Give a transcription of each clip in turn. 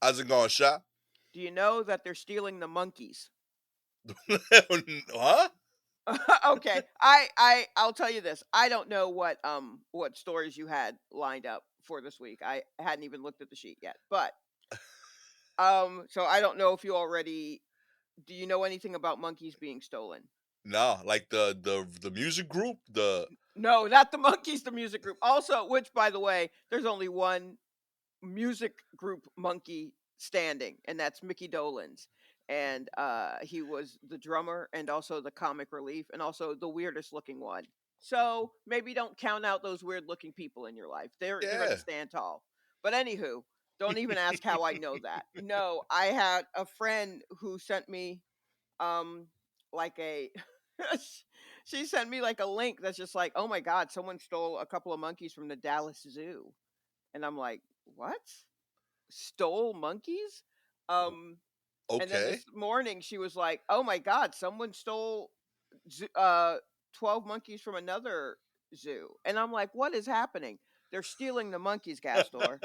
How's it going, Sha? Do you know that they're stealing the monkeys? Huh? Okay, I'll tell you this. I don't know what stories you had lined up for this week. I hadn't even looked at the sheet yet. But so I don't know if you already do you know anything about monkeys being stolen? Nah, like the music group, the No, not the monkeys, the music group. Also, which by the way, there's only one music group monkey standing, and that's Mickey Dolenz. And he was the drummer and also the comic relief and also the weirdest looking one. So maybe don't count out those weird looking people in your life. They're gonna yeah. stand tall. But anywho, don't even ask how I know that. No, I had a friend who sent me um like a she sent me like a link that's just like, oh my god, someone stole a couple of monkeys from the Dallas Zoo. And I'm like, what? Stole monkeys? Um, and then Okay. this morning she was like, "Oh my god, someone stole 12 monkeys from another zoo." And I'm like, "What is happening? They're stealing the monkeys, Gastor."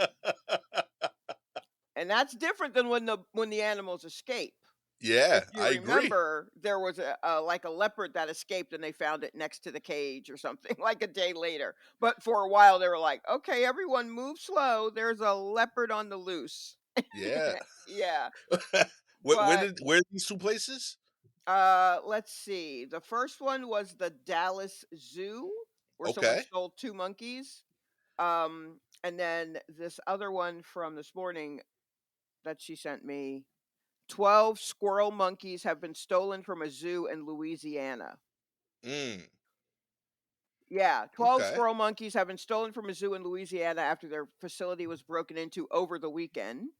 And that's different than when the animals escape. Yeah, If you I agree. remember, there was a like a leopard that escaped and they found it next to the cage or something like a day later. But for a while they were like, "Okay, everyone move slow. There's a leopard on the loose." Yeah. Yeah. Where But did where are these two places? let's see. The first one was the Dallas Zoo, where someone Okay. stole two monkeys. And then this other one from this morning that she sent me, 12 squirrel monkeys have been stolen from a zoo in Louisiana. Mm, Yeah, 12 okay. squirrel monkeys have been stolen from a zoo in Louisiana after their facility was broken into over the weekend.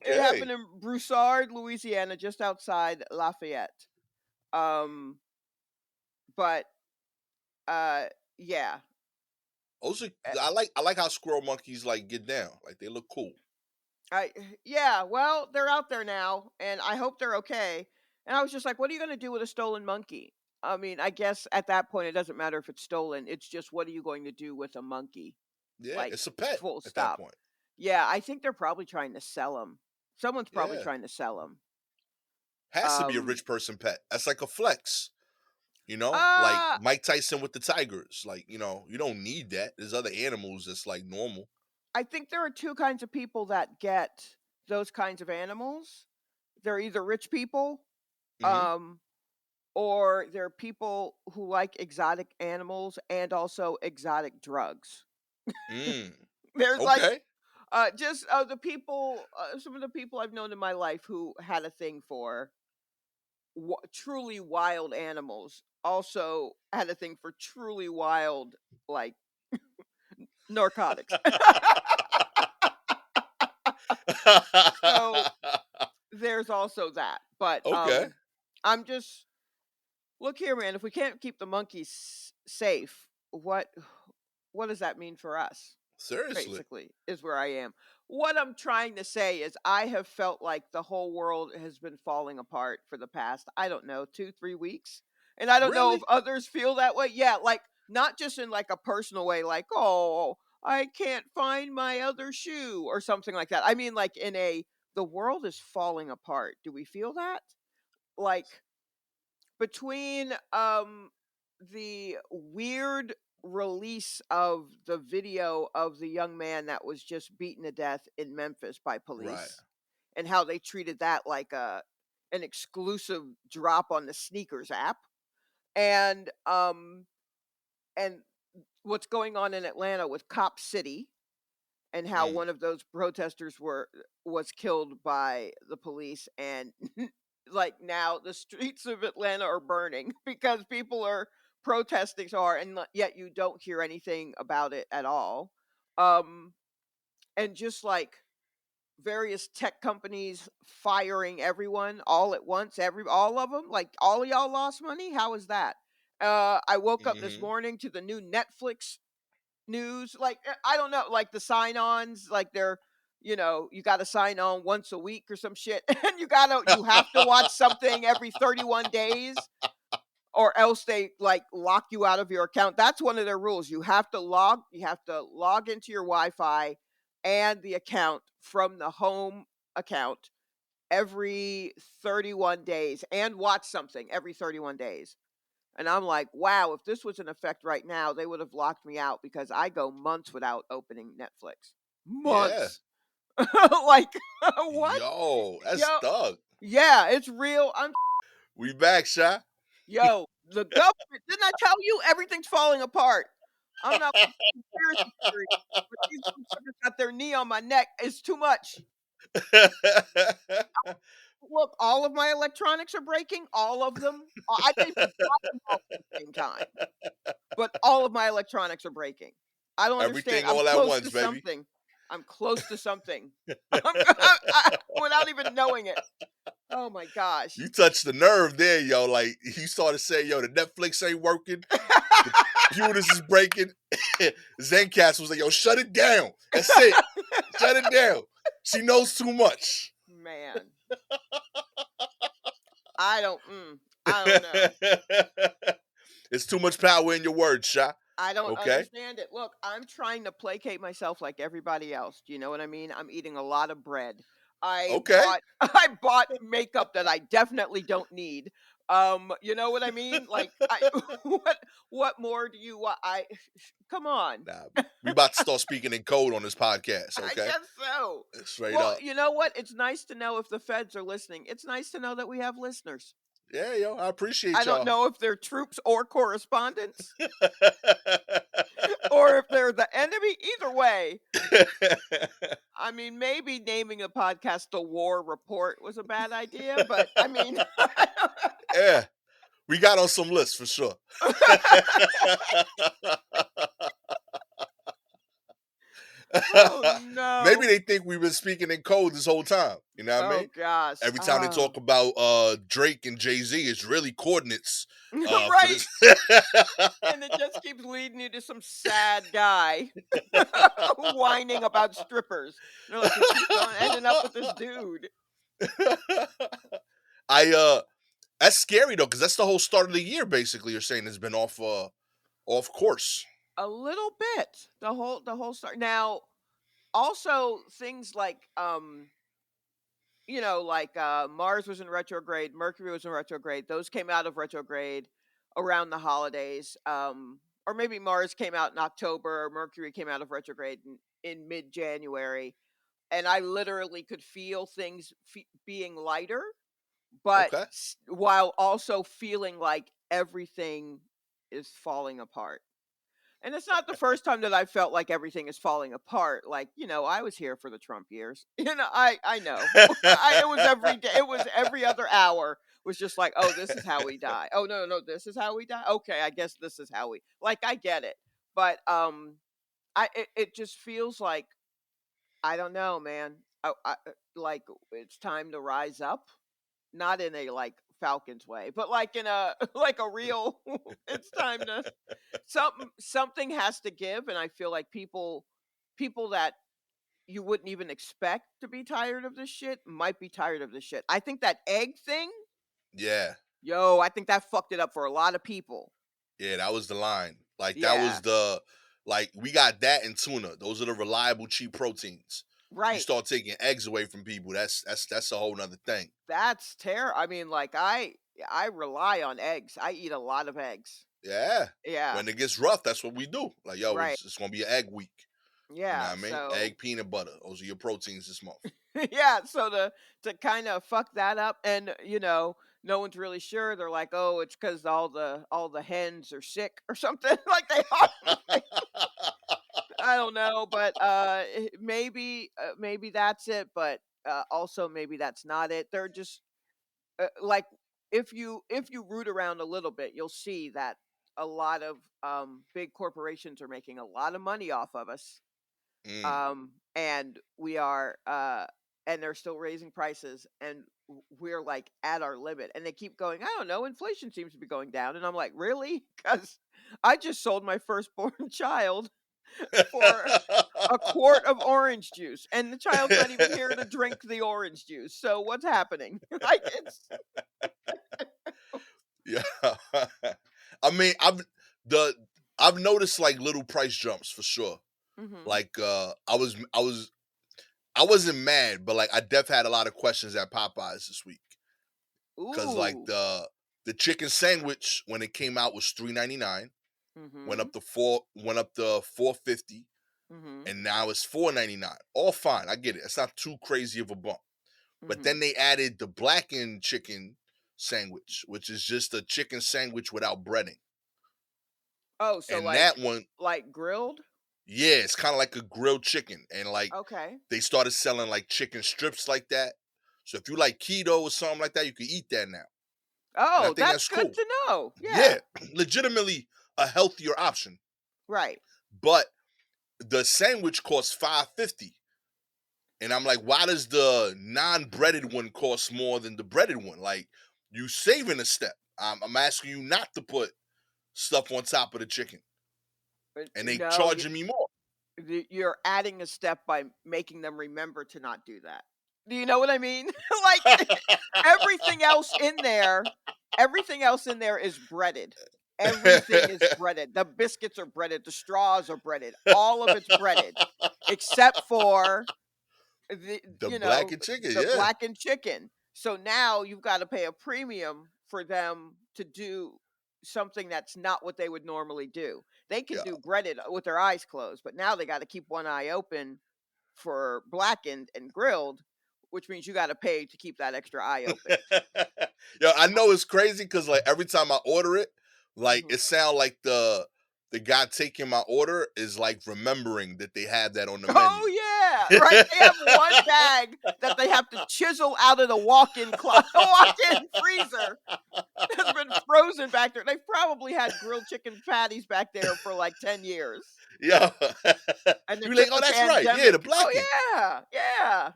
It happened Okay. in Broussard, Louisiana, just outside Lafayette. Um, but uh, yeah, Those are Uh, I like how squirrel monkeys like get down. Like they look cool. I yeah. Well, they're out there now, and I hope they're okay. And I was just like, what are you going to do with a stolen monkey? I mean, I guess at that point it doesn't matter if it's stolen. It's just what are you going to do with a monkey? Yeah, Like it's a pet full at that stop. point. Yeah, I think they're probably trying to sell them. Someone's probably Yeah. trying to sell them. Has to be a Um, rich person pet. That's like a flex. Like uh, Mike Tyson with the tigers. Like, you don't need that. There's other animals that's like normal. I think there are two kinds of people that get those kinds of animals. They're either rich people, Hmm. um, or they're people who like exotic animals and also exotic drugs. Mm. There's like Okay. just the people, some of the people I've known in my life who had a thing for truly wild animals also had a thing for truly wild, like, narcotics. So there's also that. But Okay. I'm just look here, man. If we can't keep the monkeys safe, what does that mean for us? Seriously. Basically, is where I am. What I'm trying to say is I have felt like the whole world has been falling apart for the past, I don't know, 2, 3 weeks. And I don't know if Really? others feel that way. Yeah, like not just in like a personal way, like, oh, I can't find my other shoe or something like that. I mean, like in a the world is falling apart. Do we feel that? Like between the weird release of the video of the young man that was just beaten to death in Memphis by Right. police and how they treated that like a an exclusive drop on the sneakers app and what's going on in Atlanta with Cop City and how Mm. one of those protesters was killed by the police and like now the streets of Atlanta are burning because people are protesting so hard and yet you don't hear anything about it at all. Um and just like various tech companies firing everyone all at once, all of them, like all of y'all lost money. How is that? I woke up this Mhm. morning to the new Netflix news. Like I don't know, like the sign-ons, like they're you got to sign on once a week or some shit, and you have to watch something every 31 days, or else they like lock you out of your account. That's one of their rules. You have to log into your Wi-Fi and the account from the home account every 31 days and watch something every 31 days. And I'm like, wow, if this was in effect right now, they would have locked me out because I go months without opening Netflix. Yeah. Months. Like, what? Yo, that's Yo, thug. yeah, it's real. We back, Shy. Yo, the government, didn't I tell you everything's falling apart? I'm not with the conspiracy theory, but these motherfuckers got their knee on my neck. It's too much. Look, all of my electronics are breaking, all of them. I didn't even buy them all at the same time, but all of my electronics are breaking. I don't understand. Everything I'm all at close to once, baby. something. I'm close to something. Without even knowing it. Oh my gosh. You touched the nerve there, yo. Like you started saying, yo, the Netflix ain't working, the computers is breaking. Zencast was like, yo, shut it down. That's it. Shut it down. She knows too much. Man, I don't know. It's too much power in your words, Sha. I don't Okay? understand it. Look, I'm trying to placate myself like everybody else. Do you know what I mean? I'm eating a lot of bread. I Okay. bought I bought makeup that I definitely don't need. You know what I mean? Like I what more do you want? I come on. Nah, we about to start speaking in code on this podcast, I okay? guess so. Straight Well, up. you know what? It's nice to know if the feds are listening. It's nice to know that we have listeners. Yeah, yo, I I appreciate don't y'all. know if they're troops or correspondents or if they're the enemy. Either way, I mean, maybe naming a podcast "The War Report" was a bad idea, but I mean, Yeah, we got on some lists for sure. oh Maybe no, they think we've been speaking in code this whole time. You know what I oh mean? gosh, Every time they talk about Drake and Jay-Z, it's really coordinates for right, this. and it just keeps leading you to some sad guy whining about strippers. They're like, it keeps on ending up with this dude. I That's scary though, because that's the whole start of the year. Basically, you're saying it's been off course. A little bit. The whole start. Now, also things like like Mars was in retrograde, Mercury was in retrograde. Those came out of retrograde around the holidays. Or maybe Mars came out in October, or Mercury came out of retrograde in mid-January, and I literally could feel things being lighter, but Okay. while also feeling like everything is falling apart. And it's not the first time that I felt like everything is falling apart. Like, I was here for the Trump years. I know. It was every day. It was every other hour was just like, oh, this is how we die. Oh no, no, this is how we die. Okay, I guess this is how we like. I get it, but it just feels like I don't know, man. Like it's time to rise up, not in a like Falcons way, but like in a like a real. It's time to something has to give, and I feel like people that you wouldn't even expect to be tired of this shit might be tired of this shit. I think that egg thing, Yeah. yo, I think that fucked it up for a lot of people. Yeah, that was the line. Like that was Yeah, the like we got that and tuna. Those are the reliable cheap proteins. You right. start taking eggs away from people, that's a whole nother thing. That's terror. I mean, like I rely on eggs. I eat a lot of eggs. Yeah. Yeah, When it gets rough, that's what we do. Like, yo, right. it's gonna be an egg week. You know Yeah, what I mean? so Egg, peanut butter. Those are your proteins this month. yeah, so to kind of fuck that up, and no one's really sure. They're like, oh, it's because all the hens are sick or something. Like they are. I don't know, but maybe that's it, but also maybe that's not it. They're just like if you root around a little bit, you'll see that a lot of big corporations are making a lot of money off of us, Mm. and we are and they're still raising prices, and we're like at our limit, and they keep going, I don't know, inflation seems to be going down, and I'm like, really? Because I just sold my firstborn child for a quart of orange juice, and the child's not even here to drink the orange juice, so what's happening? Like it's Yeah. I mean, the I've noticed like little price jumps for sure. Mhm. Like I wasn't mad, but like I def had a lot of questions at Popeyes this week because like Ooh. the chicken sandwich when it came out was $3.99, Mhm. went up to 4.50, Mhm. and now it's $4.99. All fine, I get it. It's not too crazy of a bump. But Mhm. then they added the blackened chicken sandwich, which is just a chicken sandwich without breading. Oh, so And that one, like grilled? yeah, it's kind of like a grilled chicken. And like Okay. they started selling like chicken strips like that. So if you like keto or something like that, you can eat that now. And I Oh, think that's that's good cool. to know. Yeah, Yeah. legitimately a healthier option. Right. But the sandwich costs 5.50. And I'm like, why does the non-breaded one cost more than the breaded one? Like, you saving a step. I'm asking you not to put stuff on top of the chicken, But and they no, charging me more. you're adding a step by making them remember to not do that. Do you know what I mean? Like everything else in there, everything else in there is breaded. Everything is breaded. The biscuits are breaded, the straws are breaded. All of it's breaded except for the The you black know, and chicken, the yeah, blackened chicken. So now you've got to pay a premium for them to do something that's not what they would normally do. They can yeah. do breaded with their eyes closed, but now they got to keep one eye open for blackened and grilled, which means you got to pay to keep that extra eye open. Yo, I know it's crazy because like every time I order it, like Mhm. it sound like the guy taking my order is like remembering that they had that on the menu. Oh yeah, right. They have one bag that they have to chisel out of the walk-in walk-in freezer has been frozen back there. They've probably had grilled chicken patties back there for like 10 years. Yeah. And then You like, took oh, the that's right. Yeah, the pandemic. Oh blackened. yeah, yeah.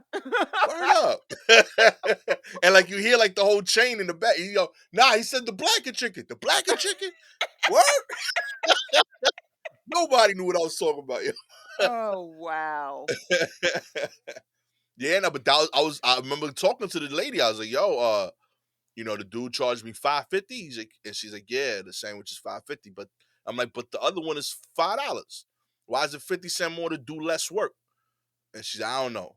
Word up. And like you hear like the whole chain in the back. You go, nah, he said the blackened chicken. The blackened chicken? Word? Nobody knew what I was talking about. Oh wow. Yeah, no, but I remember talking to the lady. I was like, yo, the dude charged me 5.50. He's like, and she's like, yeah, the sandwich is 5.50. But I'm like, but the other one is $5. Why is it 50 cents more to do less work? And she's like, I don't know.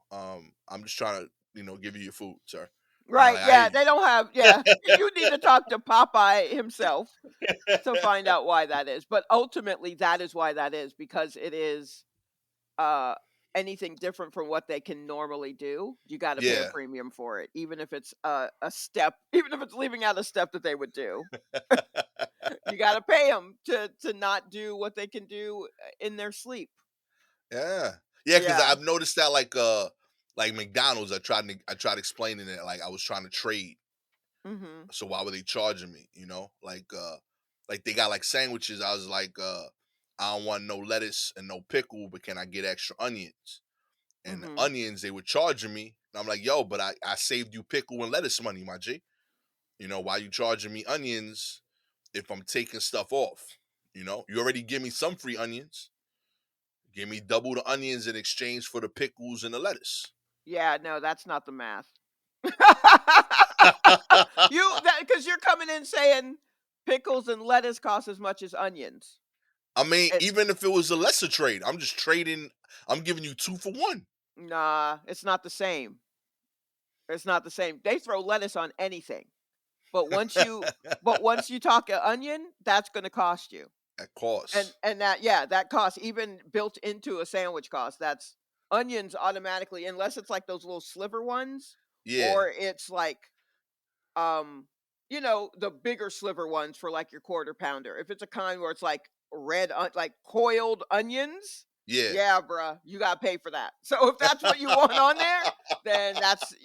I'm just trying to, give you your food, sir. And I'm Right, like, I yeah, hear they don't have you need to talk to Popeye himself to find out why that is. But ultimately that is why that is because it is uh anything different from what they can normally do, you got to pay a yeah. premium for it, even if it's a step, even if it's leaving out a step that they would do. You got to pay them to not do what they can do in their sleep. Yeah. Yeah, because Yeah. I've noticed that like McDonald's, I tried explaining it like I was trying to trade. Mhm. So why were they charging me? Like they got like sandwiches. I was like, I don't want no lettuce and no pickle, but can I get extra onions? And the Mhm. onions they were charging me. And I'm like, yo, but I saved you pickle and lettuce money, my G. Why you charging me onions if I'm taking stuff off? You already give me some free onions. Give me double the onions in exchange for the pickles and the lettuce. Yeah, no, that's not the math. You that cuz you're coming in saying pickles and lettuce cost as much as onions. I mean, It, even if it was a lesser trade, I'm just trading. I'm giving you two for one. nah, it's not the same. It's not the same. They throw lettuce on anything. But once you talk a onion, that's going to cost you. At cost. And that yeah, that cost even built into a sandwich cost. That's onions automatically unless it's like those little sliver ones Yeah, or it's like um the bigger sliver ones for like your quarter pounder. If it's a kind where it's like like coiled onions, yeah. yeah, bruh, you gotta pay for that. So if that's what you want on there, then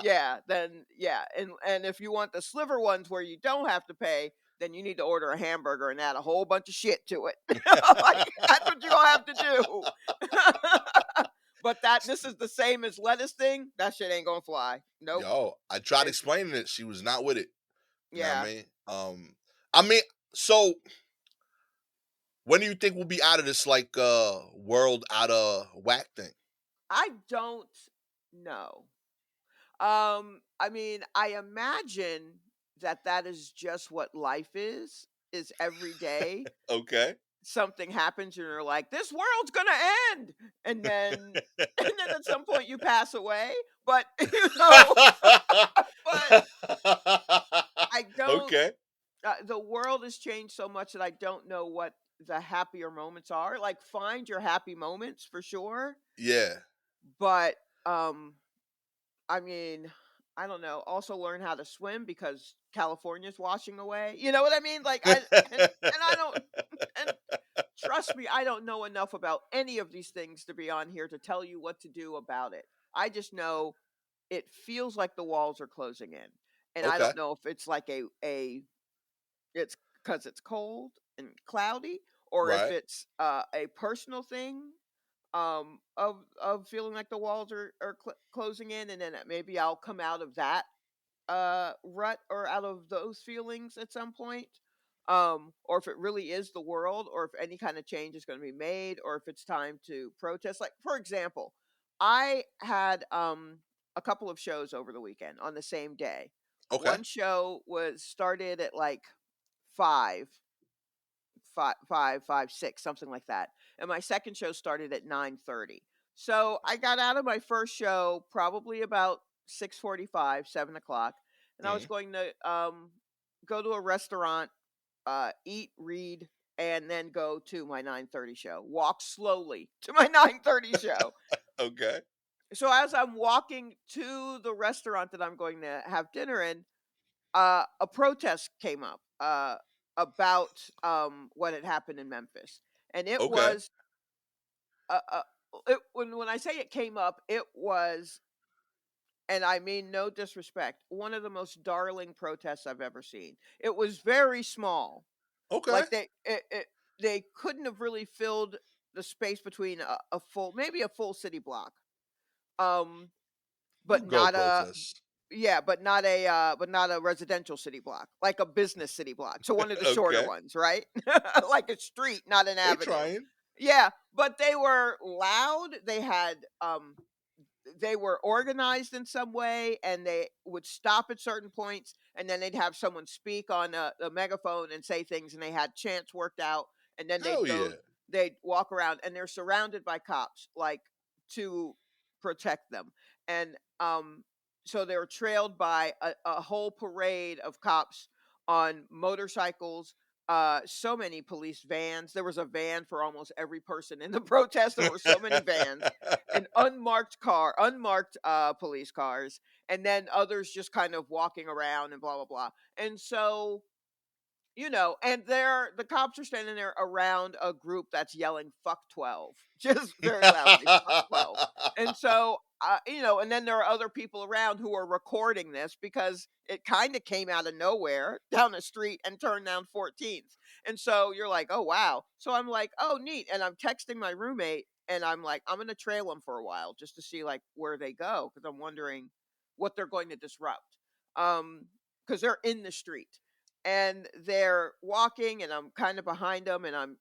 yeah. And if you want the sliver ones where you don't have to pay, then you need to order a hamburger and add a whole bunch of shit to it. Like that's what you're gonna have to do. But that this is the same as lettuce thing, that shit ain't gonna fly. Nope. Yo, I tried It's explaining it. She was not with it. You know what I yeah. mean? I mean, so when do you think we'll be out of this like world out of whack thing? I don't know. I mean, I imagine that that is just what life is every day. Okay. something happens and you're like, "This world's gonna end," and then and then at some point you pass away, but, but I don't Okay. the world has changed so much that I don't know what the happier moments are. Like, find your happy moments for sure, Yeah. but, um, I mean, I don't know, also learn how to swim because California's washing away, you know what I mean? Like, and I don't and trust me, I don't know enough about any of these things to be on here to tell you what to do about it. I just know it feels like the walls are closing in, and I Okay. don't know if it's like it's because it's cold and cloudy, or if Right. it's a personal thing of feeling like the walls are closing in, and then maybe I'll come out of that rut or out of those feelings at some point, or if it really is the world, or if any kind of change is going to be made, or if it's time to protest. Like, for example, I had a couple of shows over the weekend on the same day. Okay. One show was started at like 5 5, 6, something like that, and my second show started at 9:30. So I got out of my first show probably about 6:45, 7 o'clock, and I was Mhm. going to go to a restaurant, eat, read, and then go to my 9:30 show. Walk slowly to my 9:30 show. Okay. So as I'm walking to the restaurant that I'm going to have dinner in, a protest came up about what had happened in Memphis, and it Okay. was when I say it came up, it was, and I mean no disrespect, one of the most darling protests I've ever seen. It was very small, Okay. like they couldn't have really filled the space between a full, maybe a full city block, um, but Go not a protests. Yeah, but not a residential city block, like a business city block. So one of the shorter Okay. ones, right? Like a street, not an They avenue. trying. Yeah, but they were loud. They were organized in some way, and they would stop at certain points, and then they'd have someone speak on a megaphone and say things, and they had chants worked out, and then Hell yeah. they'd walk around, and they're surrounded by cops, like, to protect them, and so they were trailed by a whole parade of cops on motorcycles. So many police vans. There was a van for almost every person in the protest. There were so many vans and unmarked police cars, and then others just kind of walking around and blah blah blah. And so, and the cops are standing there around a group that's yelling "fuck 12" just very loudly, "fuck 12." And so, and then there are other people around who are recording this because it kind of came out of nowhere down the street and turned down 14th. And so you're like, "Oh wow." So I'm like, "Oh neat." And I'm texting my roommate, and I'm like, "I'm going to trail them for a while just to see like where they go, because I'm wondering what they're going to disrupt." Um because they're in the street and they're walking, and I'm kind of behind them, and I'm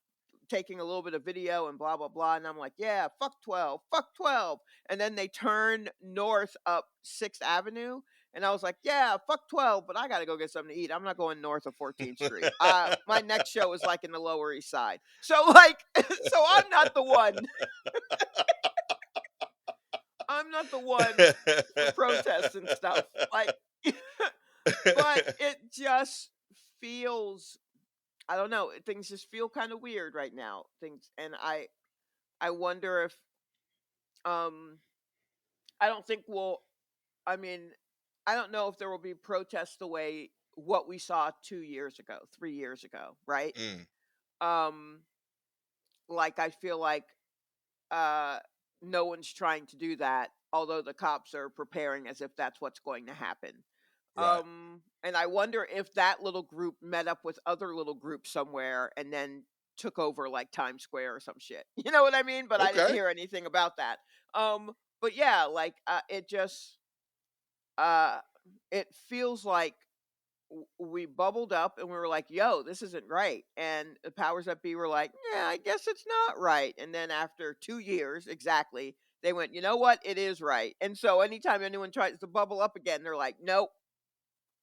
taking a little bit of video and blah blah blah, and I'm like, "Yeah, fuck 12, fuck 12." And then they turn north up 6th Avenue, and I was like, "Yeah, fuck 12, but I got to go get something to eat. I'm not going north of 14th Street. My next show is like in the Lower East Side." So like so I'm not the one for protests and stuff. Like but it just feels, I don't know, things just feel kind of weird right now. Things, and I wonder if um I don't think we'll I mean, I don't know if there will be protests the way what we saw 2 years ago, 3 years ago, right? Mm, Um like I feel like uh no one's trying to do that, although the cops are preparing as if that's what's going to happen. right. And I wonder if that little group met up with other little groups somewhere and then took over like Times Square or some shit. You know what I mean? But I didn't Okay. hear anything about that. But yeah, like uh it feels like we bubbled up and we were like, "Yo, this isn't right." And the powers that be were like, "Yeah, I guess it's not right." And then after 2 years exactly, they went, "You know what? It is right." And so anytime anyone tries to bubble up again, they're like, "Nope."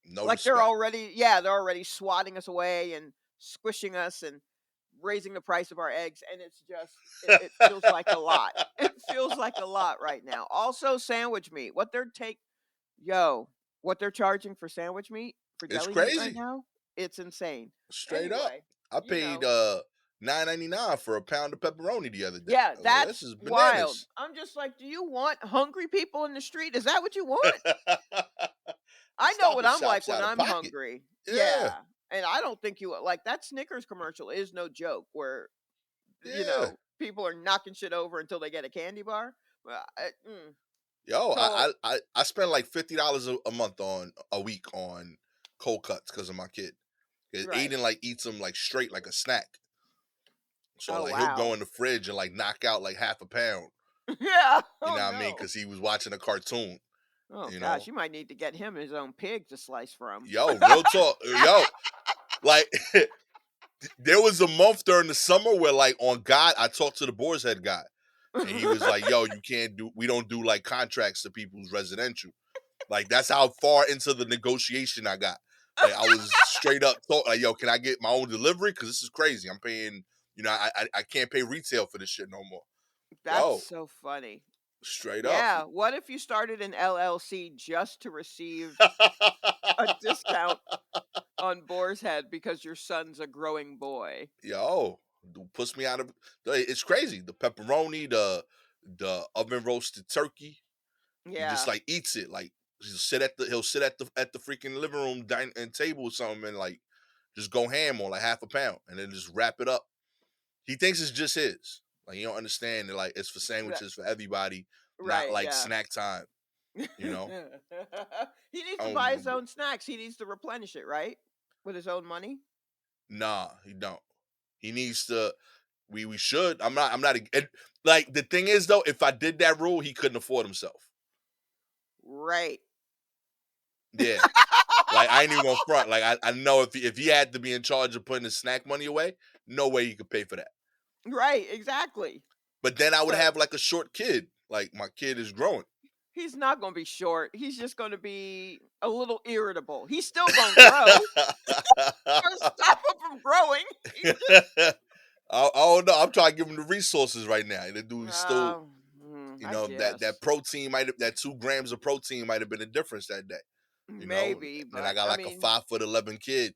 No Like respect. they're already swatting us away and squishing us, and raising the price of our eggs, and it's just it feels like a lot. It feels like a lot right now. Also, sandwich meat. What they're charging for sandwich meat for It's deli meat right crazy. now? It's insane. Straight up. Anyway, I you paid know, $9.99 for a pound of pepperoni the other day. yeah, I was like, this that's is wild. bananas. I'm just like, do you want hungry people in the street? Is that what you want? I know Stop what and I'm like shop's when out of I'm pocket. hungry. Yeah, Yeah. And I don't think you like that Snickers commercial is no joke where yeah. people are knocking shit over until they get a candy bar. Well, Yo, So I spend like $50 a month on a week on cold cuts because of my kid. 'Cause right. Aiden like eats them like straight like a snack. So Oh like he'll go wow. in the fridge and like knock out like half a pound. Yeah. You Oh know what I mean? no. Because he was watching a cartoon. Oh You gosh, know, you might need to get him his own pig to slice from. yo, real talk, yo, like there was a month during the summer where like on God, I talked to the boar's head guy, and he was like, "Yo, we don't do like contracts to people's residential." Like that's how far into the negotiation I got. Like I was straight up talk like, "Yo, can I get my own delivery? Because this is crazy. I'm paying, I can't pay retail for this shit no more." That's Yo, so funny. straight up. Yeah. What if you started an LLC just to receive a discount on Boar's Head because your son's a growing boy? Yo, puts me out of. It's crazy. The pepperoni, the oven roasted turkey. He just Yeah. like eats it. Like he'll sit at the freaking living room dining and table or something and like just go ham on like half a pound and then just wrap it up. He thinks it's just his. Like you don't understand that like it's for That- sandwiches for everybody, not right. like Yeah. snack time. You know? He needs I to don't buy give a his own snacks. He needs to replenish it, right? With his own money. nah, he don't. He needs to. We should. I'm not. Like the thing is though, if I did that rule, he couldn't afford himself. Right. Yeah. Like I ain't even gonna front. Like I know if he had to be in charge of putting his snack money away, no way he could pay for that. Right. Exactly. But then I would So have like a short kid. Like my kid is growing. he's not going to be short. He's just going to be a little irritable. He's still going to grow. Or stop him from growing. He's just. I don't know. I'm trying to give him the resources right now. And the dude is still, I that guess protein might have that 2 grams of protein might have been the difference that day. maybe, And then I but got I like a mean, 5'11" kid,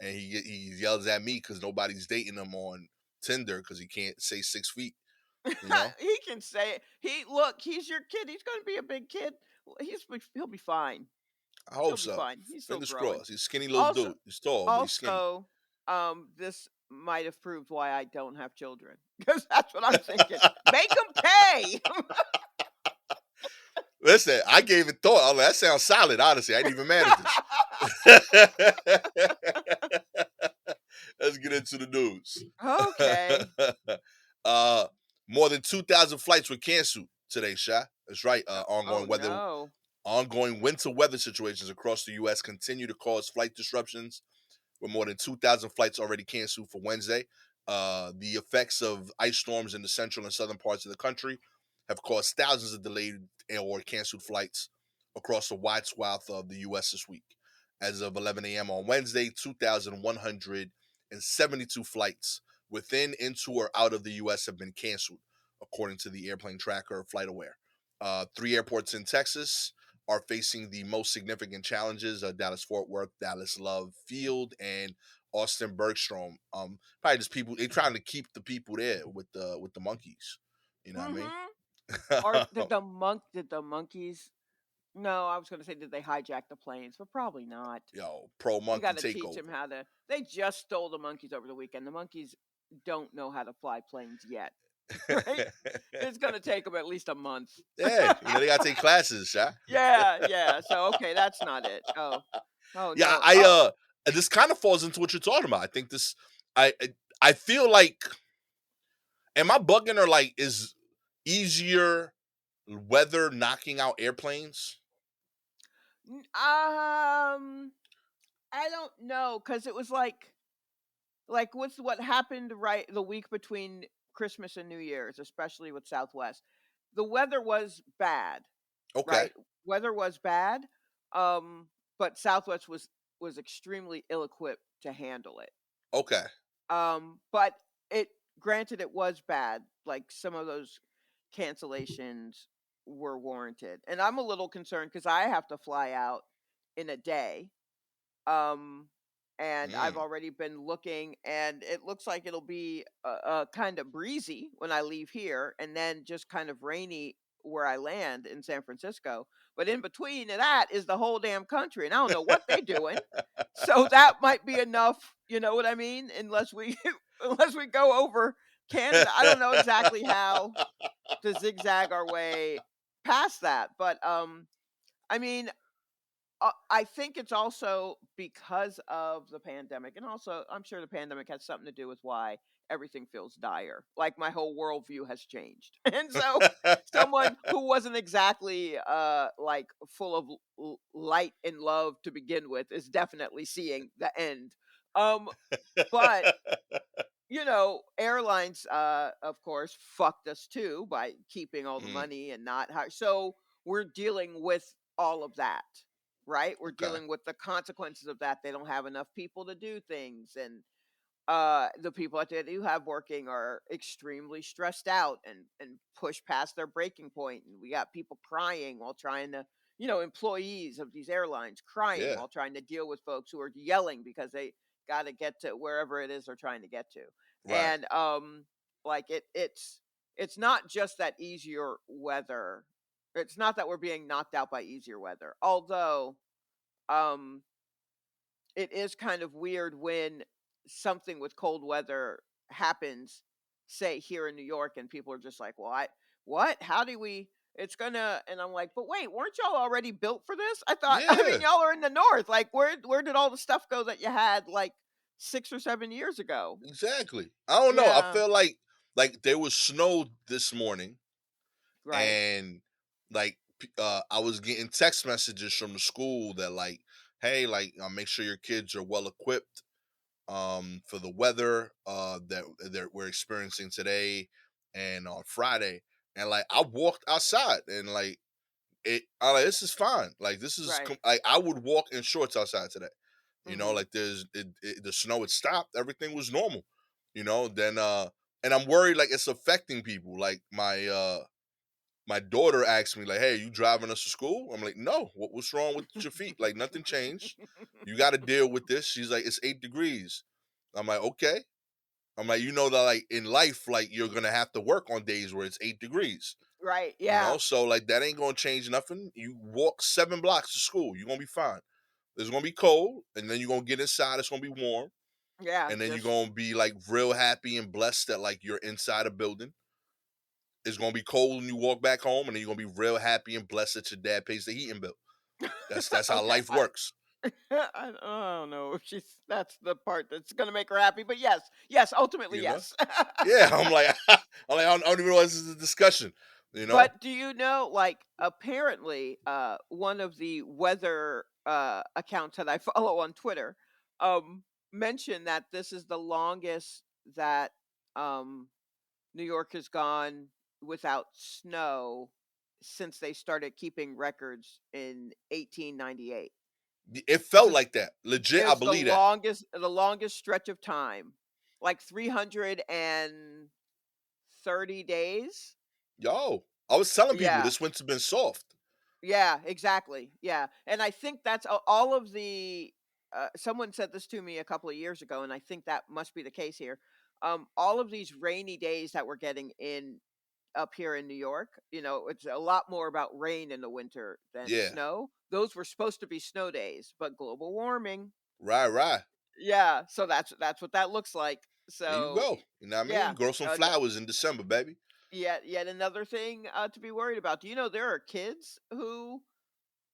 and he yells at me because nobody's dating him on Tinder because he can't say 6 feet. You know, he can say it. He's your kid. He's going to be a big kid. He'll be fine. I He'll hope be so. fine. He's still Fingers growing. crossed. He's a skinny little Also, dude. He's tall, but he's skinny. also, this might have proved why I don't have children because that's what I'm thinking. Make them pay. Listen, I gave it thought. I was like, that sounds solid. Honestly, I ain't even mad at this. Let's get into the news. Okay. uh, More than 2,000 flights were canceled today, Sha. That's right. Oh no. Ongoing winter weather situations across the U.S. continue to cause flight disruptions, with more than 2,000 flights already canceled for Wednesday. The effects of ice storms in the central and southern parts of the country have caused thousands of delayed or canceled flights across a wide swath of the U.S. this week. As of 11 a.m. on Wednesday, 2,172 flights within, into, or out of the U.S. have been canceled, according to the airplane tracker FlightAware. 3 airports in Texas are facing the most significant challenges: Dallas Fort Worth, Dallas Love Field, and Austin Bergstrom. Probably just people they trying to keep the people there with the monkeys. You know what Mhm. I Or mean? did the monkeys? No, I was going to say did they hijack the planes, but probably not. Yo, pro You monkey got to teach them takeover. how to. They just stole the monkeys over the weekend. The monkeys don't know how to fly planes yet, right? It's going to take them at least a month. Yeah, they gotta take classes, yeah. Yeah, yeah. So okay, that's not it. Oh Yeah, no. Oh, this kind of falls into what you're talking about. I think I feel like, am I bugging, or like is easier weather knocking out airplanes? I don't know because it was like what's what happened right the week between Christmas and New Year's, especially with Southwest. The weather was bad, Okay, right? Weather was bad, um, but Southwest was extremely ill equipped to handle it. okay, But it granted it was bad. Like some of those cancellations were warranted. And I'm a little concerned cuz I have to fly out in a day. Um and I've Mm, already been looking and it looks like it'll be kind of breezy when I leave here and then just kind of rainy where I land in San Francisco. But in between of that is the whole damn country and I don't know what they doing. So that might be enough, you know what I mean? Unless we unless we go over Canada. I don't know exactly how to zigzag our way past that, but I mean, I think it's also because of the pandemic, and also I'm sure the pandemic has something to do with why everything feels dire. Like my whole worldview has changed, and so someone who wasn't exactly like full of light and love to begin with is definitely seeing the end. Um, but you know, airlines, of course, fucked us too by keeping all the mm, money and not hire. So we're dealing with all of that, right? We're okay. dealing with the consequences of that. They don't have enough people to do things, and the people that they do have working are extremely stressed out and push past their breaking point. And we got people crying while trying to, you know, employees of these airlines crying Yeah. while trying to deal with folks who are yelling because they got to get to wherever it is they're trying to get to. Right. And like it's not just that easier weather. It's not that we're being knocked out by easier weather. Although um it is kind of weird when something with cold weather happens, say here in New York, and people are just like, "Well, what? How do we? It's gonna." And I'm like, "But wait, weren't y'all already built for this? I thought. I mean, Yeah. y'all are in the north. Like, where did all the stuff go that you had like 6 or 7 years ago?" Exactly. I don't know. I Yeah, feel like there was snow this morning, right, and I was getting text messages from the school that like, hey, like make sure your kids are well equipped for the weather that we're experiencing today and on Friday. And like I walked outside and like I like this is fine. Like this is right. like I would walk in shorts outside today. You know, Hmm. like the snow had stopped, everything was normal. You know, then and I'm worried like it's affecting people. Like my daughter asked me like, "Hey, you driving us to school?" I'm like, "No. What's wrong with your feet? Like nothing changed. You got to deal with this." She's like, "It's 8 degrees." I'm like, "Okay." I'm like, you know that like in life, like you're gonna have to work on days where it's 8 degrees. Right. You know, Yeah. so like that ain't gonna change nothing. You walk 7 blocks to school, you're gonna be fine. It's gonna be cold, and then you're gonna get inside. It's gonna be warm, Yeah. and then you're Just gonna be like real happy and blessed that like you're inside a building. It's gonna be cold when you walk back home, and then you're gonna be real happy and blessed that your dad pays the heating bill. That's how okay. life works. I don't know if she's that's the part that's gonna make her happy, but yes, yes, ultimately You know? yes. Yeah, I'm like, I don't even know this is a discussion. You know? But do you know, like, apparently, one of the weather accounts that I follow on Twitter mentioned that this is the longest that um New York has gone without snow since they started keeping records in 1898. It This felt is like that. Legit, I is believe that. the longest stretch of time, like 330 days. Yo, I was telling people Yeah. this winter's been soft. Yeah, exactly. Yeah. And I think that's all of the someone said this to me a couple of years ago and I think that must be the case here. All of these rainy days that we're getting in up here in New York, you know, it's a lot more about rain in the winter than Yeah, snow. Those were supposed to be snow days, but global warming. right, right. Yeah, so that's what that looks like. There you So, go. You know what I mean? yeah, Grow some flowers in December, baby. yet another thing to be worried about. Do you know there are kids who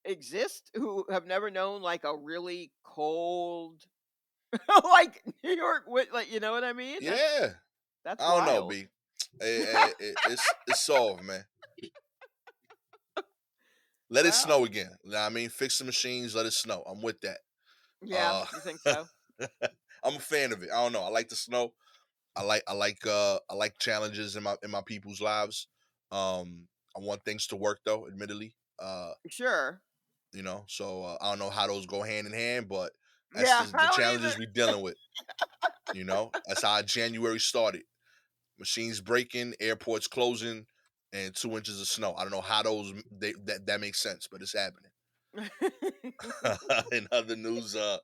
exist who have never known like a really cold like New York like you know what I mean? Yeah, That's I don't know, wild. B. It's soft, man. Let it Well, snow again. You know what I mean? Fix the machines, let it snow. I'm with that. yeah, Uh you think so? I'm a fan of it. I don't know. I like the snow. I like challenges in my people's lives. I want things to work though, admittedly. Sure. You know, so I don't know how those go hand in hand, but That's Yeah, the I don't challenges either. we dealing with. That's how January started. Machines breaking, airports closing, and 2 inches of snow. I don't know how that makes sense, but it's happening. In other news, a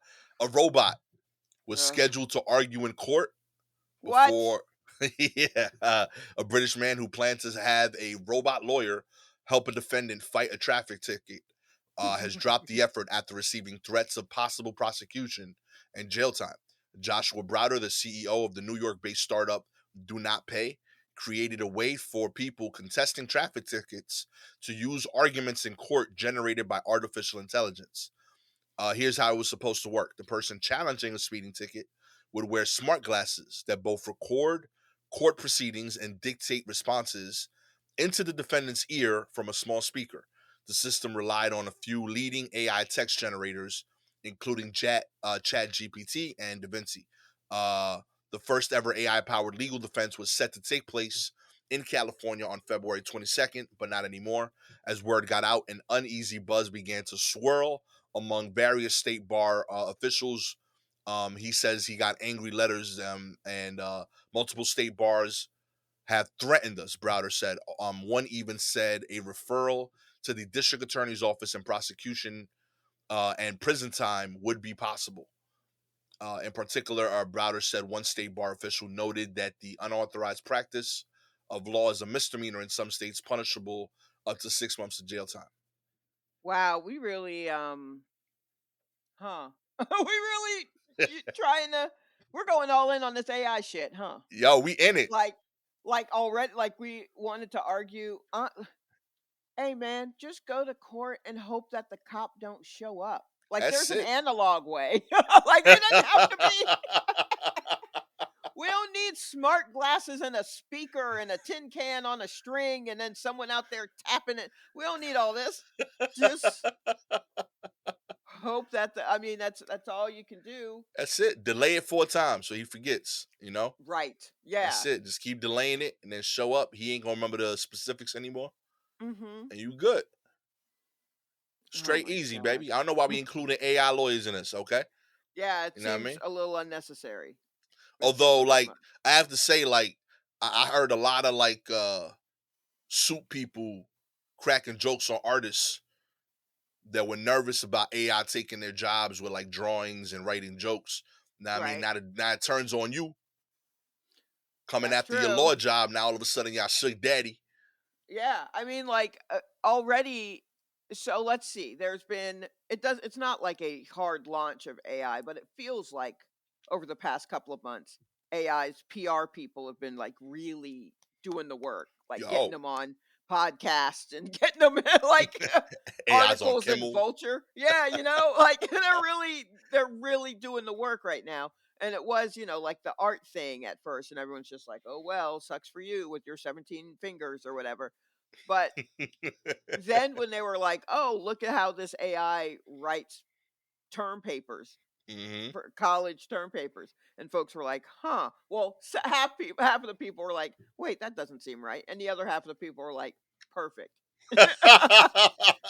robot was uh, scheduled to argue in court what? before yeah, a British man who planned to have a robot lawyer help a defendant fight a traffic ticket has dropped the effort after receiving threats of possible prosecution and jail time. Joshua Browder, the CEO of the New York-based startup Do Not Pay, created a way for people contesting traffic tickets to use arguments in court generated by artificial intelligence. Here's how it was supposed to work. The person challenging a speeding ticket would wear smart glasses that both record court proceedings and dictate responses into the defendant's ear from a small speaker. The system relied on a few leading AI text generators, including Chat GPT and DaVinci. The first ever AI powered legal defense was set to take place in California on February 22nd, but not anymore. As word got out, an uneasy buzz began to swirl among various state bar officials. He says he got angry letters, and multiple state bars have threatened us, Browder said. One even said a referral to the district attorney's office and prosecution and prison time would be possible. In particular, Browder said one state bar official noted that the unauthorized practice of law is a misdemeanor in some states, punishable up to 6 months of jail time. Wow, we really huh. We really trying to we're going all in on this AI shit, huh? Yo, we in it. Like already like we wanted to argue hey man, just go to court and hope that the cop don't show up. Like That's there's an it. analog way. Like it doesn't have to be. We don't need smart glasses and a speaker and a tin can on a string and then someone out there tapping it. We don't need all this. Just hope that I mean that's all you can do. That's it. Delay it 4 times so he forgets. Right. That's Yeah. it. Just keep delaying it and then show up. He ain't gonna remember the specifics anymore. Mhm. And you good. Oh Straight my easy, god. baby. I don't know why we including AI lawyers in this, okay? Yeah, it You know what I seems mean? a little unnecessary. It seems Although, a bit like, much. I have to say, like, I heard a lot of like suit people cracking jokes on artists that were nervous about AI taking their jobs with like drawings and writing jokes. Now, I mean, Right. now it turns on you coming That's after your true. law job. Now all of a sudden, y'all shook daddy. Yeah, I mean, like already. So let's see. There's been it's not like a hard launch of AI, but it feels like over the past couple of months, AI's PR people have been like really doing the work, like getting Yo, them on podcasts and getting them in, like AI's on articles in Kimmel. Vulture. Yeah, like they're really doing the work right now. And it was, like the art thing at first, and everyone's just like, "Oh well, sucks for you with your 17 fingers or whatever." But then when they were like, "Oh, look at how this AI writes term papers Hmm. for college term papers," and folks were like, "Huh." Well, half of the people were like, "Wait, that doesn't seem right," and the other half of the people were like, "Perfect."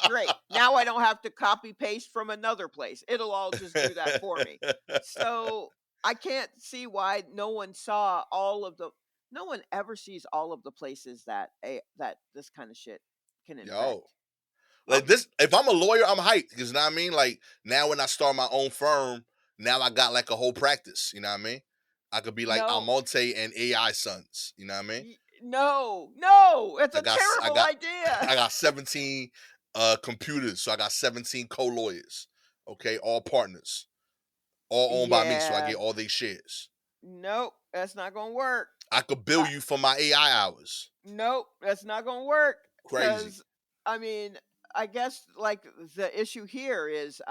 Great. Now I don't have to copy paste from another place. It'll all just do that for me. So I can't see why no one ever sees all of the places that this kind of shit can Yo, infect. like Um this, if I'm a lawyer, I'm hyped because you know what I mean. Like now, when I start my own firm, now I got like a whole practice. You know what I mean? I could be like no, Almonte and AI Sons. You know what I mean? no, it's I a got s- I terrible got idea. I got 17 computers, so I got 17 co-lawyers. Okay, all partners, all owned by me, so I Yeah. get all these shares. Nope, that's not gonna work. I could bill Uh, you for my AI hours. nope, that's not gonna work. Crazy. Cause I mean, I guess like the issue here is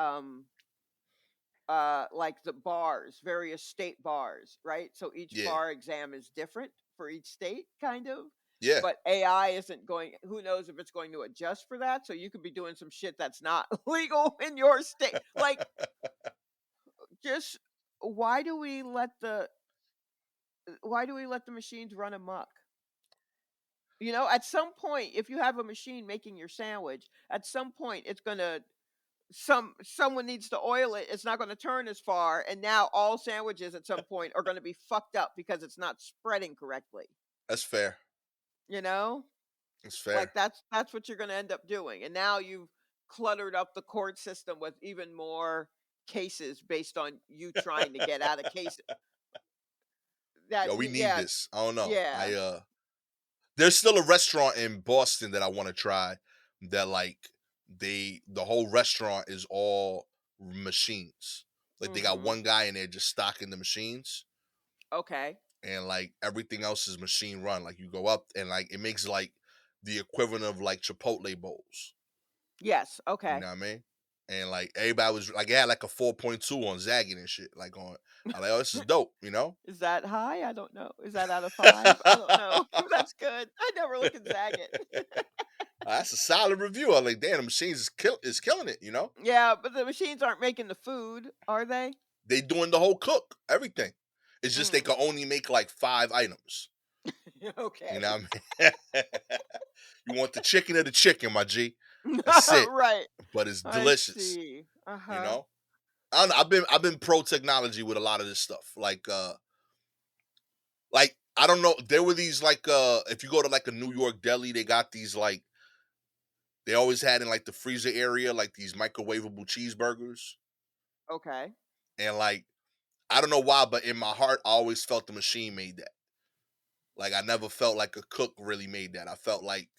like the bars, various state bars, right? So each Yeah, bar exam is different for each state, kind of. yeah. But AI isn't going, who knows if it's going to adjust for that. So you could be doing some shit that's not legal in your state. Like, just why do we let the machines run amok? At some point, if you have a machine making your sandwich, at some point it's gonna someone needs to oil it, it's not going to turn as far, and now all sandwiches at some point are going to be fucked up because it's not spreading correctly. That's fair. You know, That's like fair. that's what you're going to end up doing, and now you've cluttered up the court system with even more cases based on you trying to get out of cases. Yo, we need Yeah, this. I don't know. yeah. There's still a restaurant in Boston that I want to try that like the whole restaurant is all machines. Like they got Mhm. one guy in there just stocking the machines Okay. and like everything else is machine run. Like you go up and like it makes like the equivalent of like Chipotle bowls. Yes. You Okay. know what I mean? And like everybody was like, it had like a 4.2 on zagging and shit. Like on, I'm like, oh, this is dope, you know? Is that high? I don't know. Is that out of 5? I don't know. That's good. I never look at Zagat. That's a solid review. I'm like, damn, the machines is killing it, you know? Yeah, but the machines aren't making the food, are they? They doing the whole cook, everything. It's just they Mm. can only make like 5 items. You Okay. know what I mean? You want the chicken or the chicken, my G. That's it. Right. But it's I delicious, see. you Uh-huh. know? I don't know, I've been pro technology with a lot of this stuff. Like I don't know, there were these like if you go to like a New York deli, they got these like they always had in like the freezer area like these microwavable cheeseburgers. Okay. And like I don't know why, but in my heart I always felt the machine made that. Like I never felt like a cook really made that. I felt like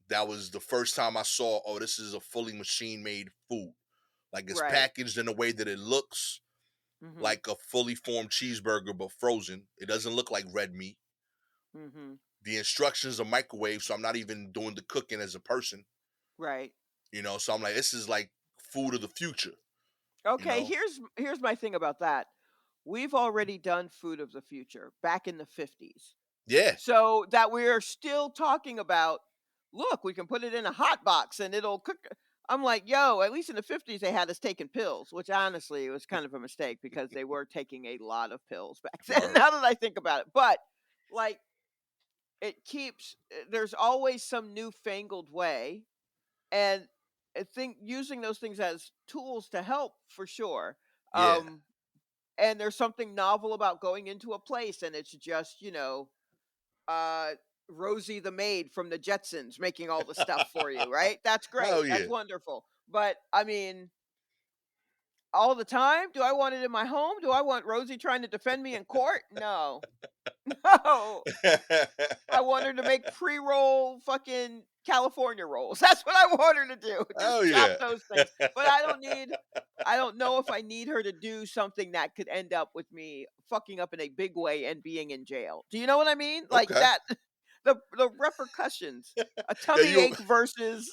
that was the first time I saw, oh, this is a fully machine made food. Like it's Right. packaged in a way that it looks Mhm. like a fully formed cheeseburger but frozen. It doesn't look like red meat. Mhm. The instructions are microwave, so I'm not even doing the cooking as a person, Right. you know. So I'm like, this is like food of the future, you Okay, know? here's my thing about that. We've already done food of the future back in the 50s. Yeah. So that we're still talking about, look, we can put it in a hot box and it'll cook. I'm like, yo, at least in the 50s they had us taking pills, which honestly was kind of a mistake because they were taking a lot of pills back then. Word. Now that I think about it. But like it keeps there's always some newfangled way, and I think using those things as tools to help for sure. Yeah. Um and there's something novel about going into a place and it's just, uh Rosie the maid from the Jetsons making all the stuff for you, right? That's great. Hell That's yeah. wonderful. But I mean, all the time, do I want it in my home? Do I want Rosie trying to defend me in court? No. No. I want her to make pre-roll fucking California rolls. That's what I want her to do. Just Hell chop yeah. those things. But I don't know if I need her to do something that could end up with me fucking up in a big way and being in jail. Do you know what I mean? Like Okay. that the repercussions. A Yeah, tummy ache versus